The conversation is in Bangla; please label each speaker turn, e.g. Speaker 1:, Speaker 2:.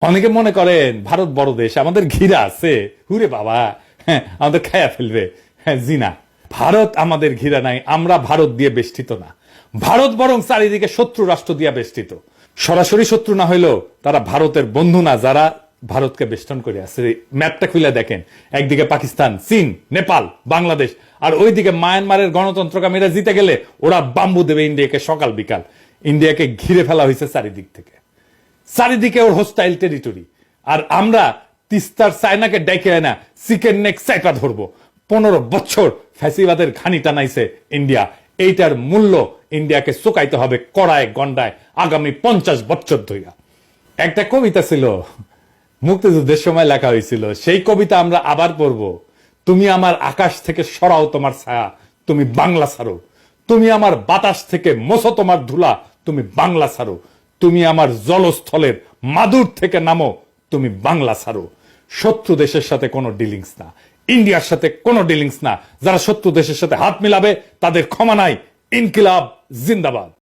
Speaker 1: অনেকে মনে করেন ভারত বড় দেশ, আমাদের ঘিরা আছে, হুরে বাবা, হ্যাঁ আমাদের খায়া ফেলবে। হ্যাঁ জি না, ভারত আমাদের ঘিরা নাই, আমরা ভারত দিয়ে বেষ্টিত না। ভারত বরং চারিদিকে শত্রু রাষ্ট্র দিয়ে বেষ্টিত। সরাসরি শত্রু না হইলেও তারা ভারতের বন্ধু না, যারা ভারতকে বেষ্টন করে আছে। ম্যাপটা খুলে দেখেন, একদিকে পাকিস্তান, চীন, নেপাল, বাংলাদেশ, আর ওইদিকে মায়ানমারের গণতন্ত্রকামীরা জিতে গেলে ওরা বাম্বু দেবে ইন্ডিয়াকে সকাল বিকাল। ইন্ডিয়াকে ঘিরে ফেলা হয়েছে চারিদিক থেকে, চারিদিকে ওর হোস্টাইল টেরিটরি। আর আমরা তিস্তার চায়নাকে ডেকে না চিকেন নেক চাইপা ধরবো। 15 বছর ফ্যাসিবাদের ঘানি টানাইছে ইন্ডিয়া, এইটার মূল্য ইন্ডিয়াকে চুকাইতে হবে কড়ায় গন্ডায় আগামী 50 বছর ধইরা। একটা কবিতা ছিল, মুক্তিযুদ্ধের সময় লেখা হয়েছিল, সেই কবিতা আমরা আবার পড়বো। তুমি আমার আকাশ থেকে সরাও তোমার ছায়া, তুমি বাংলা ছাড়ো। তুমি আমার বাতাস থেকে মোছো তোমার ধুলা, তুমি বাংলা ছাড়ো। তুমি আমার জলস্থলের মাদুর থেকে নামো, তুমি বাংলা ছাড়ো। শত্রু দেশের সাথে কোনো ডিলিংস না, ইন্ডিয়ার সাথে কোনো ডিলিংস না। যারা শত্রু দেশের সাথে হাত মিলাবে তাদের ক্ষমা নাই। ইনকিলাব জিন্দাবাদ।